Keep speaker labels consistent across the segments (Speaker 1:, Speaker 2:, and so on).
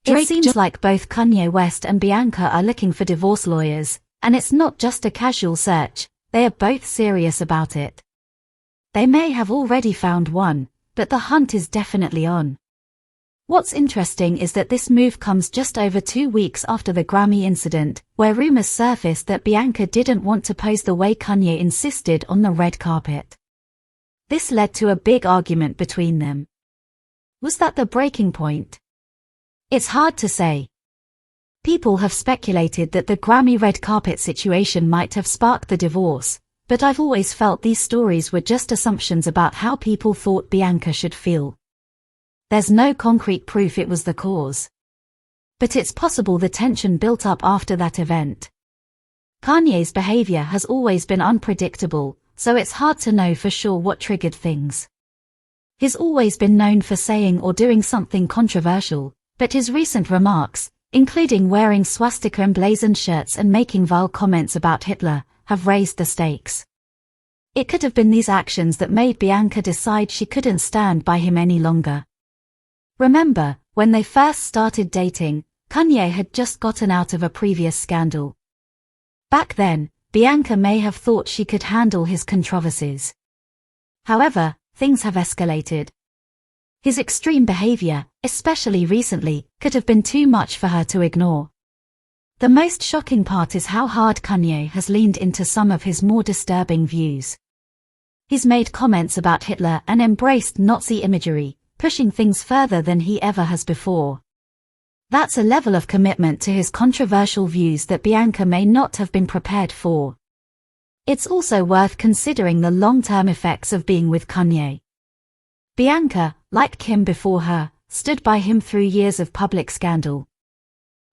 Speaker 1: It seems like both Kanye West and Bianca are looking for divorce lawyers, and it's not just a casual search, they are both serious about it. They may have already found one, but the hunt is definitely on. What's interesting is that this move comes just over 2 weeks after the Grammy incident, where rumors surfaced that Bianca didn't want to pose the way Kanye insisted on the red carpet. This led to a big argument between them. Was that the breaking point? It's hard to say. People have speculated that the Grammy red carpet situation might have sparked the divorce, but I've always felt these stories were just assumptions about how people thought Bianca should feel. There's no concrete proof it was the cause. But it's possible the tension built up after that event. Kanye's behavior has always been unpredictable, so it's hard to know for sure what triggered things. He's always been known for saying or doing something controversial, but his recent remarks, including wearing swastika-emblazoned shirts and making vile comments about Hitler, have raised the stakes. It could have been these actions that made Bianca decide she couldn't stand by him any longer. Remember, when they first started dating, Kanye had just gotten out of a previous scandal. Back then, Bianca may have thought she could handle his controversies. However, things have escalated. His extreme behavior, especially recently, could have been too much for her to ignore. The most shocking part is how hard Kanye has leaned into some of his more disturbing views. He's made comments about Hitler and embraced Nazi imagery, pushing things further than he ever has before. That's a level of commitment to his controversial views that Bianca may not have been prepared for. It's also worth considering the long-term effects of being with Kanye. Bianca, like Kim before her, stood by him through years of public scandal.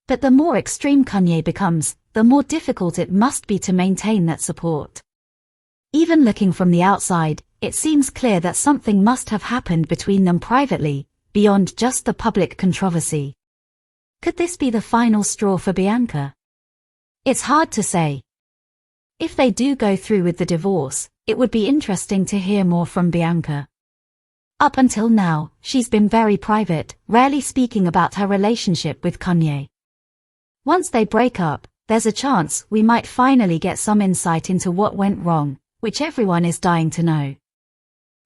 Speaker 1: But the more extreme Kanye becomes, the more difficult it must be to maintain that support. Even looking from the outside, it seems clear that something must have happened between them privately, beyond just the public controversy. Could this be the final straw for Bianca? It's hard to say. If they do go through with the divorce, it would be interesting to hear more from Bianca. Up until now, she's been very private, rarely speaking about her relationship with Kanye. Once they break up, there's a chance we might finally get some insight into what went wrong, which everyone is dying to know.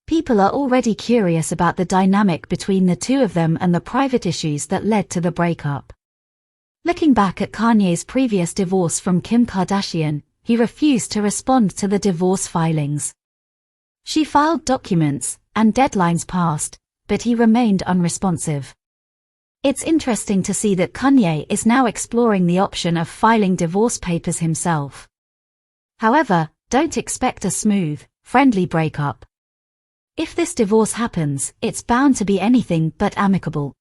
Speaker 1: People are already curious about the dynamic between the two of them and the private issues that led to the breakup. Looking back at Kanye's previous divorce from Kim Kardashian, he refused to respond to the divorce filings. She filed documents, and deadlines passed, but he remained unresponsive. It's interesting to see that Kanye is now exploring the option of filing divorce papers himself. However, don't expect a smooth, friendly breakup. If this divorce happens, it's bound to be anything but amicable.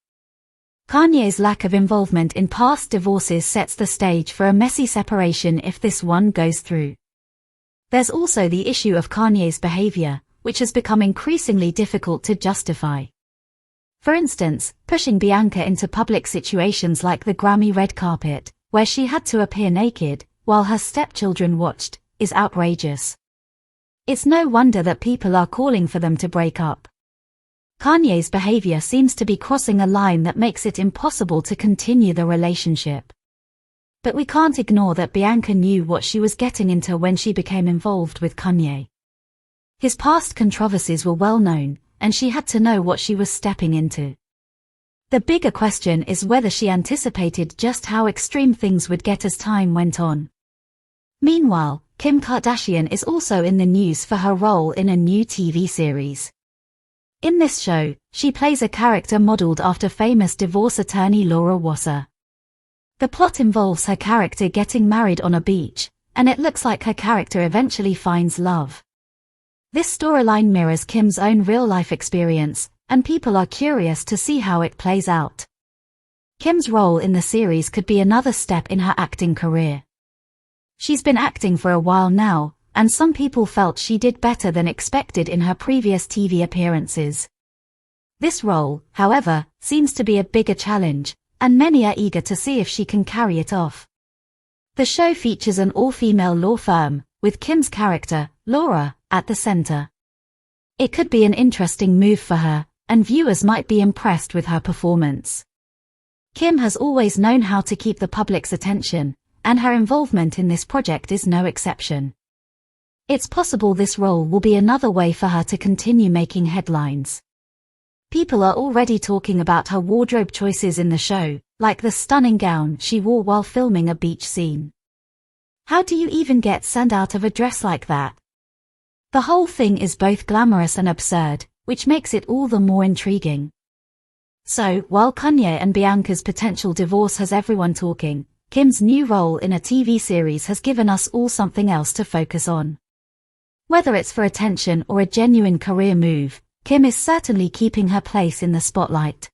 Speaker 1: Kanye's lack of involvement in past divorces sets the stage for a messy separation if this one goes through. There's also the issue of Kanye's behavior, which has become increasingly difficult to justify. For instance, pushing Bianca into public situations like the Grammy red carpet, where she had to appear naked, while her stepchildren watched, is outrageous. It's no wonder that people are calling for them to break up. Kanye's behavior seems to be crossing a line that makes it impossible to continue the relationship. But we can't ignore that Bianca knew what she was getting into when she became involved with Kanye. His past controversies were well known, and she had to know what she was stepping into. The bigger question is whether she anticipated just how extreme things would get as time went on. Meanwhile, Kim Kardashian is also in the news for her role in a new TV series. In this show, she plays a character modeled after famous divorce attorney Laura Wasser. The plot involves her character getting married on a beach, and it looks like her character eventually finds love. This storyline mirrors Kim's own real-life experience, and people are curious to see how it plays out. Kim's role in the series could be another step in her acting career. She's been acting for a while now, and some people felt she did better than expected in her previous TV appearances. This role, however, seems to be a bigger challenge, and many are eager to see if she can carry it off. The show features an all-female law firm, with Kim's character, Laura, at the center. It could be an interesting move for her, and viewers might be impressed with her performance. Kim has always known how to keep the public's attention, and her involvement in this project is no exception. It's possible this role will be another way for her to continue making headlines. People are already talking about her wardrobe choices in the show, like the stunning gown she wore while filming a beach scene. How do you even get sand out of a dress like that? The whole thing is both glamorous and absurd, which makes it all the more intriguing. So, while Kanye and Bianca's potential divorce has everyone talking, Kim's new role in a TV series has given us all something else to focus on. Whether it's for attention or a genuine career move, Kim is certainly keeping her place in the spotlight.